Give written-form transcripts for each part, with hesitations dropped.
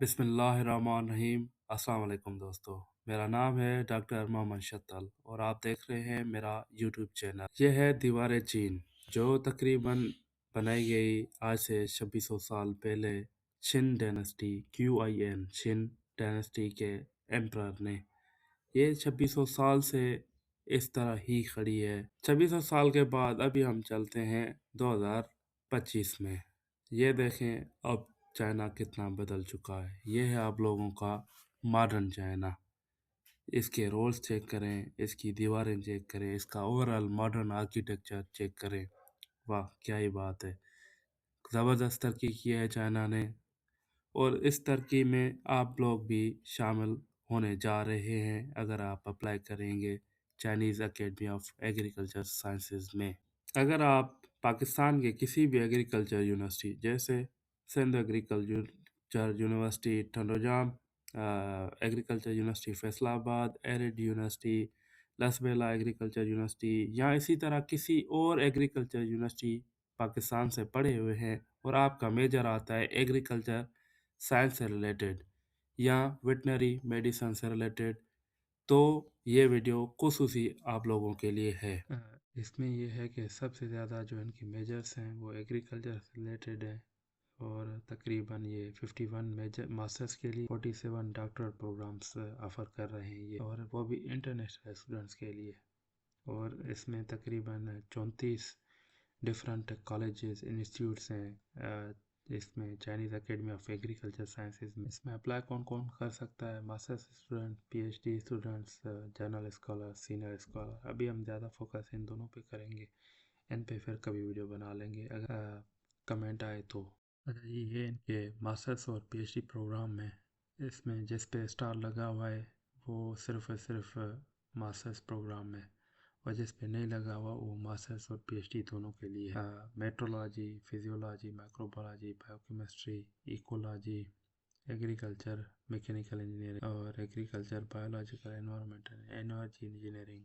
बिस्मिल्लाहिर्रहमानिर्रहीम। अस्सलाम वालेकुम दोस्तों, मेरा नाम है डॉक्टर मोहम्मद शत्तल और आप देख रहे हैं मेरा यूट्यूब चैनल। यह है दीवार चीन, जो तकरीबन बनाई गई आज से 2600 साल पहले शिन डायनेस्टी शिन डायनेस्टी के एम्परर ने। ये 2600 साल से इस तरह ही खड़ी है। 2600 साल के बाद अभी हम चलते हैं 2025 में। ये देखें अब चाइना कितना बदल चुका है। ये है आप लोगों का मॉडर्न चाइना। इसके रोल्स चेक करें, इसकी दीवारें चेक करें, इसका ओवरऑल मॉडर्न आर्किटेक्चर चेक करें। वाह क्या ही बात है, ज़बरदस्त तरक्की की है चाइना ने। और इस तरक्की में आप लोग भी शामिल होने जा रहे हैं अगर आप अप्लाई करेंगे Chinese academy of agriculture sciences में। अगर आप पाकिस्तान के किसी भी एग्रीकल्चर यूनिवर्सिटी जैसे Sindh agriculture university Tandojam, agriculture university Faisalabad, arid university, Lasbela agriculture university या इसी तरह किसी और एग्रीकल्चर यूनिवर्सिटी पाकिस्तान से पढ़े हुए हैं और आपका मेजर आता है एग्रीकल्चर साइंस से रिलेटेड या वेटनरी मेडिसिन से रिलेटेड, तो ये वीडियो खुसूसी आप लोगों के लिए है। इसमें ये है कि सबसे ज़्यादा जो इनकी मेजर्स हैं वो एग्रीकल्चर से रिलेटेड है और तकरीबन ये 51 मेजर मास्टर्स के लिए 47 डॉक्टरल प्रोग्राम्स ऑफ़र कर रहे हैं ये, और वो भी इंटरनेशनल स्टूडेंट्स के लिए। और इसमें तकरीबन 34 डिफरेंट कॉलेजेस इंस्टीट्यूट्स हैं। इसमें Chinese academy of agriculture sciences में इसमें अप्लाई कौन कौन कर सकता है? Masters student, PhD students, journal scholar, senior scholar. अभी हम ज़्यादा फोकस इन दोनों पे करेंगे, इन पे फिर कभी वीडियो बना लेंगे अगर कमेंट आए तो। अच्छा जी, ये इनके मास्टर्स और पीएचडी प्रोग्राम में इसमें जिस पे स्टार लगा हुआ है वो सिर्फ और सिर्फ मास्टर्स प्रोग्राम में, और जिस पे नहीं लगा हुआ वो मास्टर्स और पीएचडी दोनों के लिए है। Metrology, physiology, microbiology, biochemistry, ecology, agriculture, mechanical engineering और agriculture, biological, environmental, energy engineering,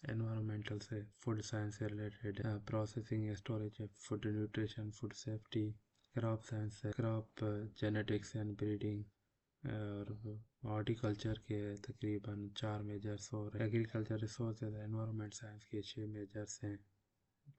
environmental से फूड साइंस से related, processing storage, food nutrition, food safety, crop science, crop genetics and breeding, और horticulture के तकरीबन 4 मेजर्स और agriculture resources environment science के 6 measures हैं।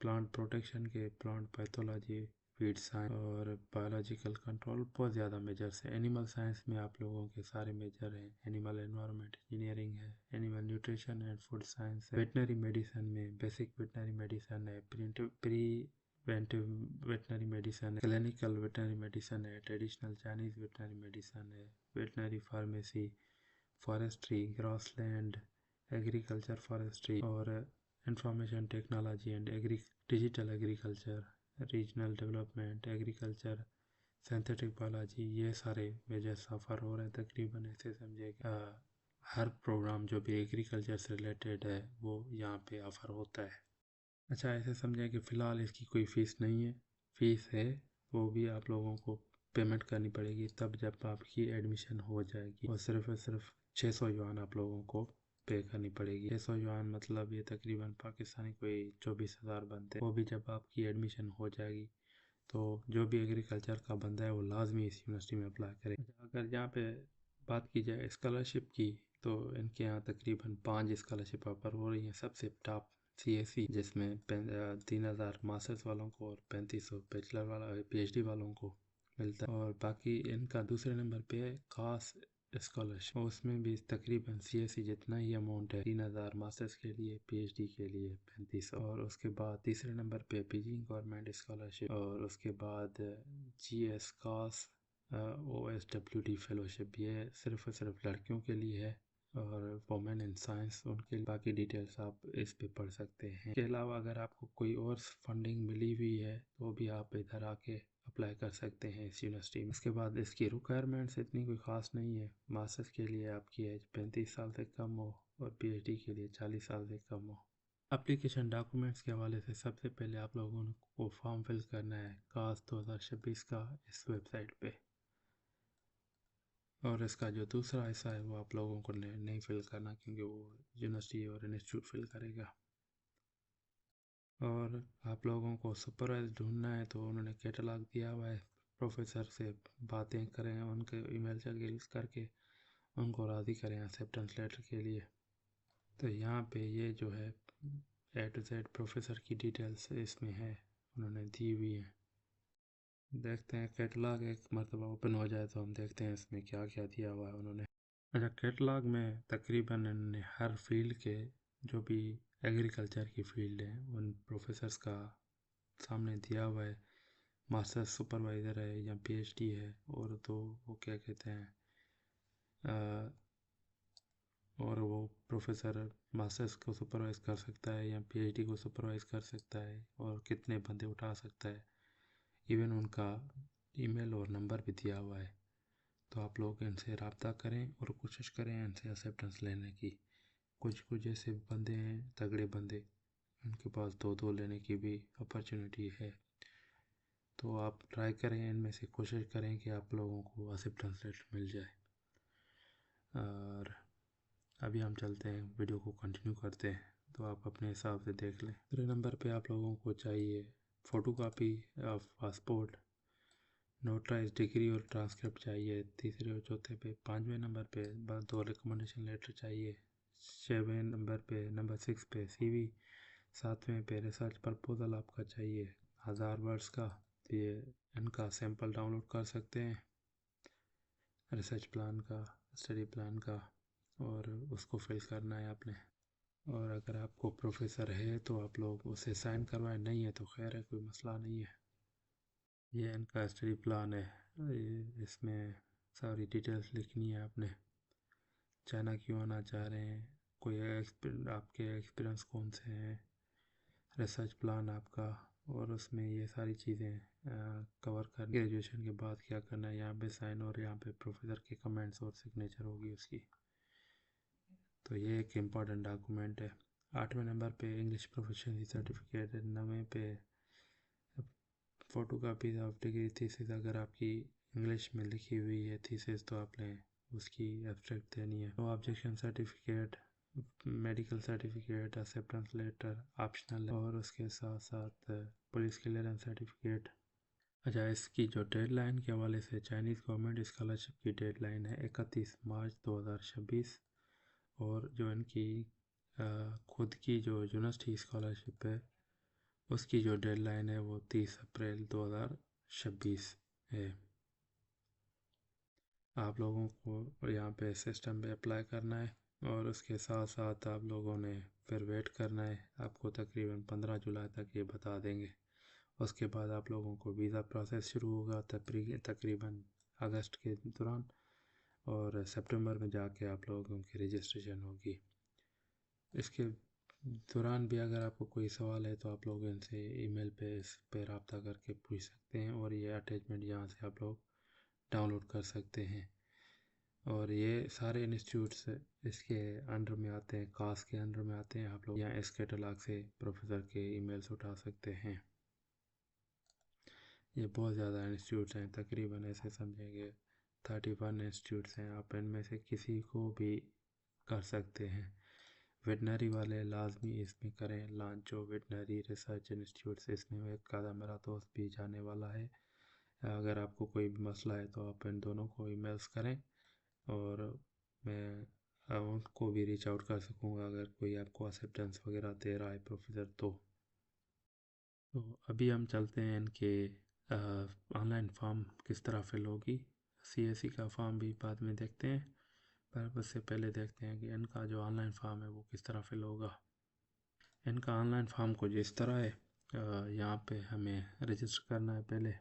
Plant protection के प्लांट पैथोलॉजी, फीड साइंस और बायोलॉजिकल कंट्रोल बहुत ज़्यादा मेजर्स हैं। एनिमल साइंस में आप लोगों के सारे मेजर हैं। एनिमल एनवायरनमेंट इंजीनियरिंग है, animal nutrition and food science है। वेटनरी मेडिसिन में बेसिक वेटनरी मेडिसिन है, प्रिवेंटिव वेटनरी मेडिसिन है, क्लिनिकल वेटनरी मेडिसिन है, ट्रेडिशनल चाइनीज़ वेटनरी मेडिसिन है, veterinary pharmacy, forestry, grassland, agriculture forestry और information technology and digital agriculture, regional development, agriculture, synthetic biology, ये सारे major सफ़र हो रहे हैं। तकरीबन ऐसे समझे हर प्रोग्राम जो भी एग्रीकल्चर से रिलेटेड है वो यहाँ पे ऑफ़र होता है। अच्छा, ऐसे समझें कि फ़िलहाल इसकी कोई फ़ीस नहीं है। फ़ीस है, वो भी आप लोगों को पेमेंट करनी पड़ेगी तब जब आपकी एडमिशन हो जाएगी, और सिर्फ 600 युआन आप लोगों को पे करनी पड़ेगी। 600 युआन मतलब ये तकरीबन पाकिस्तानी कोई 24,000 बनते हैं। वो भी जब आपकी एडमिशन हो जाएगी तो जो भी एग्रीकल्चर का बंदा है वो लाजमी इस यूनिवर्सिटी में अप्लाई करे। अगर यहाँ पे बात की जाए स्कॉलरशिप की तो इनके यहाँ तकरीबन 5 स्कॉलरशिप ऑफर हो रही हैं। सबसे टॉप CSE, जिसमें 3,000 मास्टर्स वालों को और 3500 बैचलर वाला PhD वालों को मिलता है। और बाकी इनका दूसरे नंबर पे है खास स्कॉलरशिप, उसमें भी तकरीबन CSE जितना ही अमाउंट है, 3,000 मास्टर्स के लिए, PhD के लिए 3500। और उसके बाद तीसरे नंबर पे बीजिंग गवर्नमेंट स्कॉलरशिप, और उसके बाद GS कास OSWD फेलोशिप, ये सिर्फ और सिर्फ लड़कियों के लिए है, और वोमेन इन साइंस उनके लिए। बाकी डिटेल्स आप इस पे पढ़ सकते हैं। इसके अलावा अगर आपको कोई और फंडिंग मिली हुई है तो भी आप इधर आके अप्लाई कर सकते हैं इस यूनिवर्सिटी में। इसके बाद इसकी रिक्वायरमेंट्स इतनी कोई ख़ास नहीं है। मास्टर्स के लिए आपकी एज 35 साल से कम हो और PhD के लिए 40 साल से कम हो। एप्लीकेशन डॉक्यूमेंट्स के हवाले से सबसे पहले आप लोगों को फॉर्म फिल करना है कास 2026 का इस वेबसाइट पे, और इसका जो दूसरा हिस्सा है वो आप लोगों को नहीं फिल करना, क्योंकि वो यूनिवर्सिटी और इंस्टीट्यूट फिल करेगा। और आप लोगों को सुपरवाइजर ढूंढना है तो उन्होंने कैटलॉग दिया हुआ है प्रोफेसर से बातें करें, उनके ईमेल से गिल्स करके उनको राज़ी करें एक्सेप्टेंस लेटर के लिए। तो यहाँ पे ये जो है A to Z प्रोफेसर की डिटेल्स इसमें है, उन्होंने दी हुई है। देखते हैं कैटलॉग एक मरतबा ओपन हो जाए तो हम देखते हैं इसमें क्या क्या दिया हुआ है उन्होंने। अच्छा, कैटलॉग में तकरीबन इन्होंने हर फील्ड के जो भी एग्रीकल्चर की फील्ड है उन प्रोफेसर्स का सामने दिया हुआ है। मास्टर्स सुपरवाइज़र है या PhD है, और तो वो क्या कहते हैं और वो प्रोफेसर मास्टर्स को सुपरवाइज़ कर सकता है या PhD को सुपरवाइज़ कर सकता है, और कितने बंदे उठा सकता है। इवन उनका ईमेल और नंबर भी दिया हुआ है। तो आप लोग इनसे रब्ता करें और कोशिश करें इनसे एक्सेप्टेंस लेने की। कुछ ऐसे बंदे हैं तगड़े बंदे, उनके पास 2-2 लेने की भी अपॉर्चुनिटी है। तो आप ट्राई करें, इनमें से कोशिश करें कि आप लोगों को एक्सेप्टेंस लेटर मिल जाए। और अभी हम चलते हैं, वीडियो को कंटिन्यू करते हैं, तो आप अपने हिसाब से देख लें। दूसरे नंबर पे आप लोगों को चाहिए photocopy of passport, notarize degree और ट्रांसक्रिप्ट चाहिए। तीसरे और चौथे पे, 5वें नंबर पे बस 2 रिकमेंडेशन लेटर चाहिए। 6वें नंबर पे, नंबर 6 पे CV। 7वें पे रिसर्च प्रपोजल आपका चाहिए 1000 वर्ड्स का। ये इनका सैंपल डाउनलोड कर सकते हैं, रिसर्च प्लान का, स्टडी प्लान का, और उसको फिल करना है आपने। और अगर आपको प्रोफेसर है तो आप लोग उसे साइन करवाएं, नहीं है तो खैर है, कोई मसला नहीं है। ये इनका स्टडी प्लान है, इसमें सारी डिटेल्स लिखनी है आपने। चाइना क्यों आना चाह रहे हैं, कोई आपके एक्सपीरियंस कौन से हैं, रिसर्च प्लान आपका, और उसमें ये सारी चीज़ें कवर कर। ग्रेजुएशन के बाद क्या करना है, यहाँ पे साइन, और यहाँ पे प्रोफेसर के कमेंट्स और सिग्नेचर होगी उसकी। तो ये एक इम्पॉर्टेंट डॉक्यूमेंट है। 8वें नंबर पे इंग्लिश प्रोफिशिएंसी सर्टिफिकेट है। 9वें पे फ़ोटोकॉपी ऑफ डिग्री थीसिस, अगर आपकी इंग्लिश में लिखी हुई है थीसिस तो आपने उसकी एब्स्ट्रैक्ट देनी है। No objection certificate, medical certificate, acceptance letter optional, और उसके साथ साथ पुलिस क्लियरेंस सर्टिफिकेट। अच्छा, इसकी जो डेडलाइन के हवाले से, चाइनीज़ गवर्नमेंट स्कॉलरशिप की डेडलाइन है 31 मार्च 2026, और जो इनकी खुद की जो यूनिवर्सिटी स्कॉलरशिप है उसकी जो डेडलाइन है वो 30 अप्रैल 2026 है। आप लोगों को यहाँ पे सिस्टम पे अप्लाई करना है, और उसके साथ साथ आप लोगों ने फिर वेट करना है। आपको तकरीबन 15 जुलाई तक ये बता देंगे। उसके बाद आप लोगों को वीज़ा प्रोसेस शुरू होगा तकरीबन अगस्त के दौरान, और सितंबर में जाके आप लोगों की रजिस्ट्रेशन होगी। इसके दौरान भी अगर आपको कोई सवाल है तो आप लोग इनसे ईमेल पे इस पे रब्ता करके पूछ सकते हैं, और ये अटैचमेंट यहाँ से आप लोग डाउनलोड कर सकते हैं। और ये सारे इंस्टीट्यूट्स इसके अंडर में आते हैं, कास के अंडर में आते हैं। आप लोग यहाँ इस कैटलॉग से प्रोफेसर के ईमेल्स उठा सकते हैं। ये बहुत ज़्यादा इंस्टीट्यूट्स हैं, तकरीबन ऐसे समझेंगे 31 इंस्टीट्यूट्स हैं। आप इनमें से किसी को भी कर सकते हैं। वेटनरी वाले लाजमी इसमें करें लॉन्च, जो वेटनरी रिसर्च इंस्टीट्यूट से, इसमें एक आधा मेरा दोस्त भी जाने वाला है। अगर आपको कोई भी मसला है तो आप इन दोनों को ईमेल्स करें, और मैं उनको भी रीच आउट कर सकूँगा अगर कोई आपको एक्सेप्टेंस वगैरह दे रहा है प्रोफेसर। तो अभी हम चलते हैं इनके ऑनलाइन फॉर्म किस तरह फिल होगी। CSE का फॉर्म भी बाद में देखते हैं, पर उससे पहले देखते हैं कि इनका जो ऑनलाइन फॉर्म है वो किस तरह फिल होगा। इनका ऑनलाइन फॉर्म कुछ इस तरह है। यहाँ पे हमें रजिस्टर करना है पहले।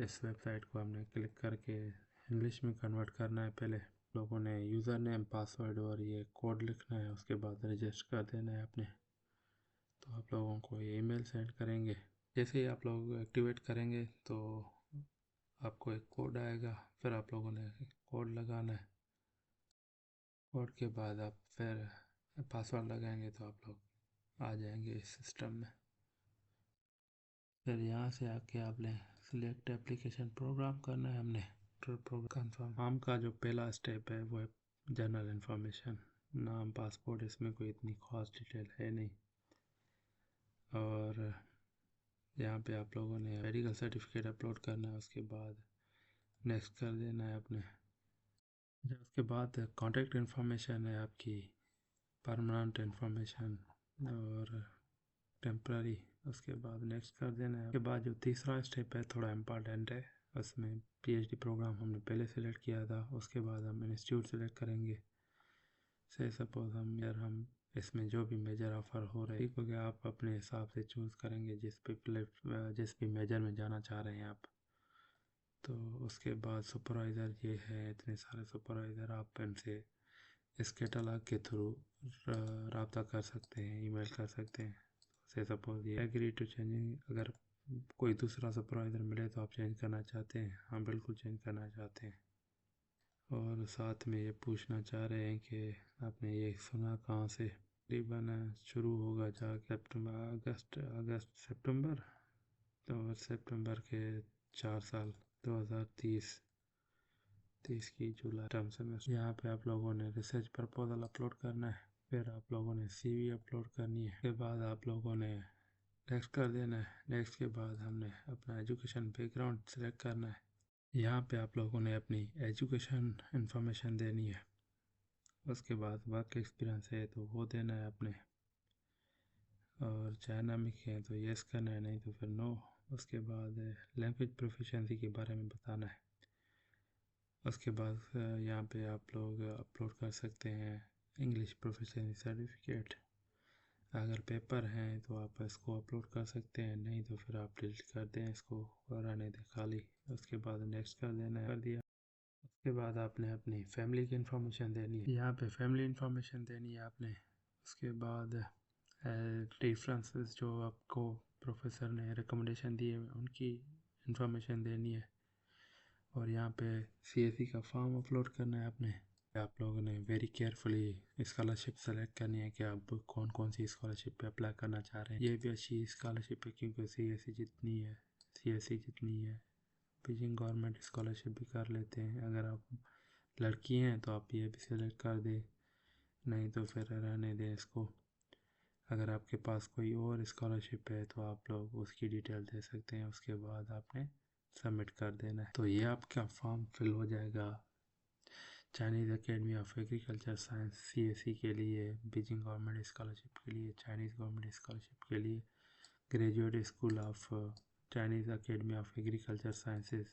इस वेबसाइट को हमने क्लिक करके इंग्लिश में कन्वर्ट करना है। पहले लोगों ने यूज़र नेम, पासवर्ड और ये कोड लिखना है, उसके बाद रजिस्टर कर देना है अपने। तो आप लोगों को ये ईमेल सेंड करेंगे। जैसे ही आप लोग एक्टिवेट करेंगे तो आपको एक कोड आएगा, फिर आप लोगों ने कोड लगाना है। कोड के बाद आप फिर पासवर्ड लगाएंगे तो आप लोग आ जाएंगे इस सिस्टम में। फिर यहाँ से आके आपने सिलेक्ट एप्लीकेशन प्रोग्राम करना है। हमने प्रोग्राम कन्फर्म। फॉर्म का जो पहला स्टेप है वो है जनरल इन्फॉर्मेशन, नाम, पासपोर्ट, इसमें कोई इतनी खास डिटेल है नहीं। और यहाँ पे आप लोगों ने मेडिकल सर्टिफिकेट अपलोड करना है, उसके बाद नेक्स्ट कर देना है अपने। उसके बाद कॉन्टैक्ट इन्फॉर्मेशन है आपकी, परमानेंट इन्फॉर्मेशन और टेम्प्ररी, उसके बाद नेक्स्ट कर देना है। उसके बाद जो तीसरा स्टेप है थोड़ा इम्पॉर्टेंट है, उसमें पीएचडी प्रोग्राम हमने पहले सेलेक्ट किया था, उसके बाद हम इंस्टीट्यूट सेलेक्ट करेंगे। से सपोज हम इसमें जो भी मेजर ऑफ़र हो रहे ठीक हो गया, आप अपने हिसाब से चूज़ करेंगे जिस भी मेजर में जाना चाह रहे हैं आप। तो उसके बाद सुपरवाइज़र ये है, इतने सारे सुपरवाइज़र, आप इनसे इस कैटलॉग के थ्रू रब्ता कर सकते हैं, ईमेल कर सकते हैं। से सपोज ये एग्री टू चेंजिंग, अगर कोई दूसरा सुपरवाइज़र मिले तो आप चेंज करना चाहते हैं? हाँ बिल्कुल चेंज करना चाहते हैं। और साथ में ये पूछना चाह रहे हैं कि आपने ये सुना कहाँ से? तकरीबन शुरू होगा जाके अगस्त सितंबर, तो सितंबर के 4 साल 2030 की जुलाई टर्म सेमेस्टर। यहाँ पे आप लोगों ने रिसर्च प्रपोजल अपलोड करना है, फिर आप लोगों ने सीवी अपलोड करनी है, उसके बाद आप लोगों ने नेक्स्ट कर देना है। नेक्स्ट के बाद हमने अपना एजुकेशन बैकग्राउंड सेलेक्ट करना है। यहाँ पे आप लोगों ने अपनी एजुकेशन इंफॉर्मेशन देनी है, उसके बाद वर्क एक्सपीरियंस है तो वो देना है आपने, और डायनामिक है तो यस करना है, नहीं तो फिर नो। उसके बाद लैंग्वेज प्रोफिशिएंसी के बारे में बताना है। उसके बाद यहाँ पे आप लोग अपलोड कर सकते हैं इंग्लिश प्रोफिशिएंसी सर्टिफिकेट। अगर पेपर हैं तो आप इसको अपलोड कर सकते हैं, नहीं तो फिर आप डिलीट कर दें इसको और आने दें खाली। उसके बाद नेक्स्ट कर देना है, कर दिया। उसके बाद आपने अपनी फैमिली की इंफॉर्मेशन देनी है, यहाँ पे फैमिली इंफॉर्मेशन देनी है आपने। उसके बाद रेफरेंसेस जो आपको प्रोफेसर ने रिकमेंडेशन दिए उनकी इंफॉर्मेशन देनी है, और यहाँ पे सीएससी का फॉर्म अपलोड करना है आपने। आप लोगों ने वेरी केयरफुली स्कॉलरशिप सेलेक्ट करनी है कि आप कौन कौन सी स्कॉलरशिप पे अप्लाई करना चाह रहे हैं। ये भी अच्छी स्कॉलरशिप है क्योंकि सीएससी जितनी है बीजिंग गवर्नमेंट स्कॉलरशिप भी कर लेते हैं। अगर आप लड़की हैं तो आप ये भी सिलेक्ट कर दें, नहीं तो फिर रहने दें इसको। अगर आपके पास कोई और स्कॉलरशिप है तो आप लोग उसकी डिटेल दे सकते हैं, उसके बाद आपने सबमिट कर देना है। तो ये आपका फॉर्म फिल हो जाएगा Chinese academy of agriculture science CSC के लिए, बीजिंग गवर्नमेंट स्कॉलरशिप के लिए, चाइनीज़ गवर्नमेंट स्कॉलरशिप के लिए, graduate school of Chinese academy of agriculture sciences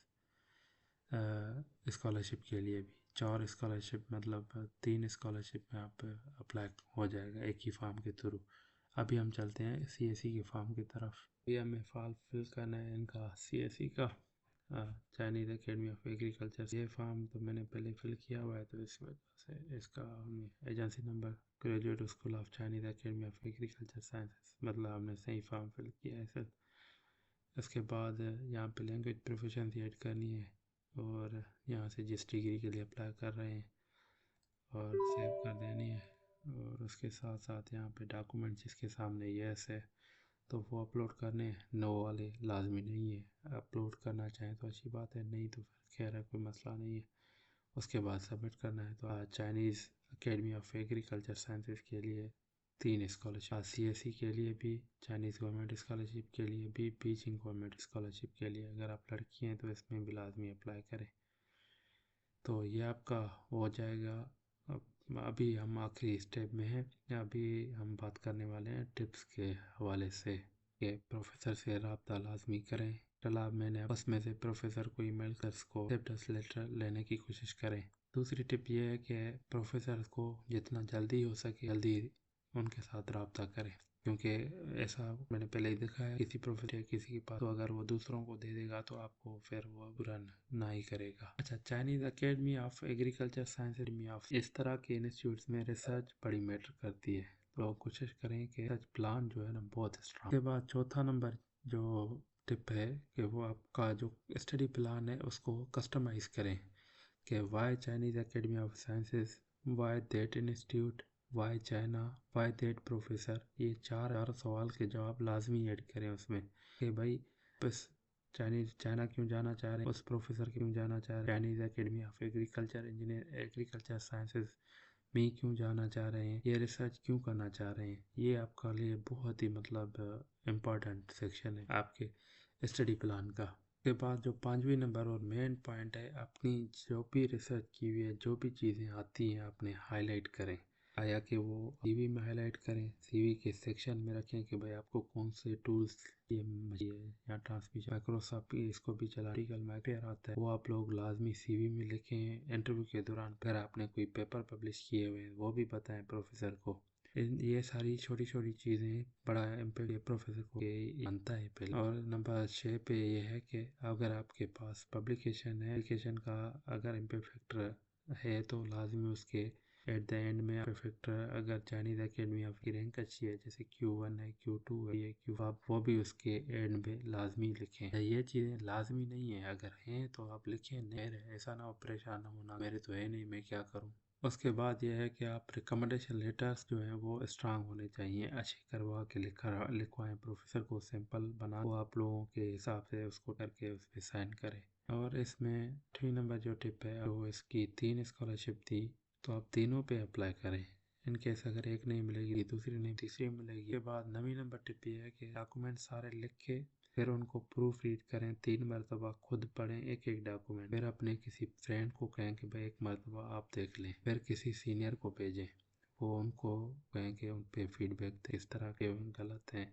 scholarship के लिए भी। 4 स्कॉलरशिप मतलब 3 स्कॉलरशिप में आप अप्लाई हो जाएगा एक ही फॉर्म के थ्रू। अभी हम चलते हैं सीएससी के फॉर्म की तरफ। ये हमें फॉर्म फिल करना है इनका सीएससी का, चाइनीज़ अकेडमी ऑफ एग्रीकल्चर। ये फॉर्म तो मैंने पहले फिल किया हुआ है, तो इस वजह से इसका agency number graduate school of Chinese academy of agriculture sciences, मतलब हमने सही फॉर्म फिल किया है सर। इसके बाद यहाँ पे लैंग्वेज प्रोफिशिएंसी ऐड करनी है, और यहाँ से जिस डिग्री के लिए अप्लाई कर रहे हैं और सेव कर देनी है। और उसके साथ साथ यहाँ पे डॉक्यूमेंट जिसके सामने यस है तो वो अपलोड करने हैं, नो वाले लाजमी नहीं है। अपलोड करना चाहें तो अच्छी बात है, नहीं तो फिर खैर है, कोई मसला नहीं है। उसके बाद सबमिट करना है। तो Chinese academy of agriculture sciences के लिए 3 स्कॉलरशिप, सीएससी के लिए भी, चाइनीज़ गवर्नमेंट स्कॉलरशिप के लिए भी, बीजिंग गवर्नमेंट स्कॉलरशिप के लिए। अगर आप लड़की हैं तो इसमें भी लाजमी अप्लाई करें। तो ये आपका हो जाएगा। अभी हम आखिरी स्टेप में हैं, अभी हम बात करने वाले हैं टिप्स के हवाले से कि प्रोफेसर से रब्ता लाजमी करें। तालाब मैंने उसमें से प्रोफेसर को ईमेल कर उसको एक्सेप्टेंस लेटर लेने की कोशिश करें। दूसरी टिप ये है कि प्रोफेसर को जितना जल्दी हो सके जल्दी उनके साथ रब्ता करें, क्योंकि ऐसा मैंने पहले ही देखा है किसी प्रोफेसर या किसी के पास, तो अगर वो दूसरों को दे देगा तो आपको फिर वो बुरा ना ही करेगा। अच्छा, Chinese academy of agriculture science of इस तरह के इंस्टीट्यूट्स में रिसर्च बड़ी मैटर करती है, तो कोशिश करें कि रिसर्च प्लान जो है ना बहुत स्ट्रांग। के बाद चौथा नंबर जो टिप है कि वो आपका जो स्टडी प्लान है उसको कस्टमाइज़ करें, कि why Chinese academy of sciences, why that institute, why China, why that professor. ये चार सवाल के जवाब लाजमी ऐड करें उसमें, कि भाई बस चाइना क्यों जाना चाह रहे हैं, उस प्रोफेसर क्यों जाना चाह रहे हैं, Chinese academy of agriculture sciences में क्यों जाना चाह रहे हैं, ये रिसर्च क्यों करना चाह रहे हैं। ये आपका लिए बहुत ही मतलब इम्पोर्टेंट सेक्शन है आपके स्टडी प्लान का। उसके बाद जो 5वीं नंबर और मेन पॉइंट है, अपनी जो भी रिसर्च की हुई है, जो भी चीज़ें आती हैं आपने हाईलाइट करें, आया कि वो सीवी में हाईलाइट करें, सीवी के सेक्शन में रखें कि भाई आपको कौन से टूल्स ये या ट्रांसमिशन माइक्रोसॉफ्ट इसको भी चला आर्टिकल मैकेयर आता है, वो आप लोग लाजमी सीवी में लिखें। इंटरव्यू के दौरान अगर आपने कोई पेपर पब्लिश किए हुए हैं वो भी बताएं प्रोफेसर को। ये सारी छोटी छोटी चीज़ें बड़ा इम्पैक्ट प्रोफेसर को बनता है पहले। और नंबर 6 पे ये है कि अगर आपके पास पब्लिकेशन है, पब्लिकेशन का अगर इम्पैक्ट फैक्टर है तो लाजमी उसके एट द एंड में फैक्टर, अगर चाइनीज अकेडमी आपकी रैंक अच्छी है जैसे Q1 है, Q2 है, ये Q, आप वो भी उसके एंड में लाजमी लिखें। ये चीज़ें लाजमी नहीं है, अगर हैं तो आप लिखें, नहीं ऐसा ना हो परेशान होना मेरे तो है नहीं मैं क्या करूँ। उसके बाद यह है कि आप रिकमेंडेशन लेटर्स जो है वो स्ट्रांग होने चाहिए, अच्छे करवा के लिखवाएं प्रोफेसर को, सैंपल बना वो आप लोगों के हिसाब से उसको करके उस पर साइन करें। और इसमें 3 नंबर जो टिप है, वो इसकी 3 स्कॉलरशिप थी तो आप तीनों पे अप्लाई करें। इनकेस अगर एक नहीं मिलेगी दूसरी नहीं तीसरी मिलेगी। के बाद 9वीं नंबर टिप ये है कि डॉक्यूमेंट सारे लिख के फिर उनको प्रूफ रीड करें, 3 मरतबा खुद पढ़ें एक एक डॉक्यूमेंट, फिर अपने किसी फ्रेंड को कहें कि भाई एक मरतबा आप देख लें, फिर किसी सीनियर को भेजें, वो उनको कहें कि उन पे फीडबैक दें इस तरह के गलत हैं,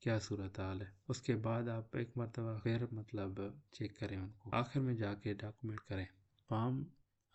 क्या सूरत हाल है। उसके बाद आप एक मरतबा फिर मतलब चेक करें उनको, आखिर में जाके डॉक्यूमेंट करें। फॉर्म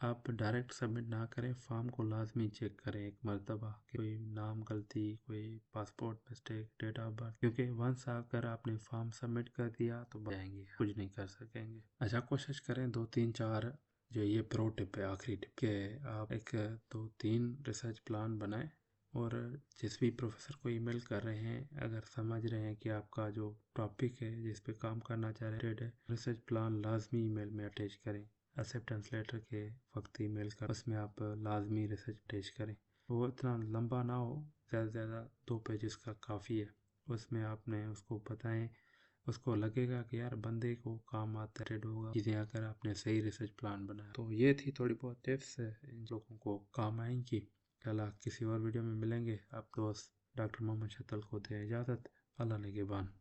आप डायरेक्ट सबमिट ना करें, फॉर्म को लाजमी चेक करें एक मरतबा, कोई नाम गलती, कोई passport mistake, date of birth, क्योंकि वंस अगर आपने फॉर्म सबमिट कर दिया तो जाएंगे, कुछ नहीं कर सकेंगे। अच्छा, कोशिश करें 2 3 4 जो ये प्रो टिप है, आखिरी टिप के आप 1 2 3 रिसर्च प्लान बनाएं और जिस भी प्रोफेसर को ईमेल कर रहे हैं, अगर समझ रहे हैं कि आपका जो टॉपिक है जिस पे काम करना चाह रहे हैं रिसर्च प्लान लाजमी ईमेल में अटैच करें। एक्सेप्टेंस लेटर के वक्त ईमेल कर उसमें आप लाजमी रिसर्च अटैच करें। वो इतना लंबा ना हो, ज़्यादा से ज़्यादा 2 पेजेस का काफ़ी है। उसमें आपने उसको बताएं, उसको लगेगा कि यार बंदे को काम आता है होगा चीज़ें अगर आपने सही रिसर्च प्लान बनाया। तो ये थी थोड़ी बहुत टिप्स, इन लोगों को काम आएंगी। कल किसी और वीडियो में मिलेंगे। आप दोस्त डॉक्टर मोहम्मद शत्तल को दें इजाज़त। अल्लाह निगहबान।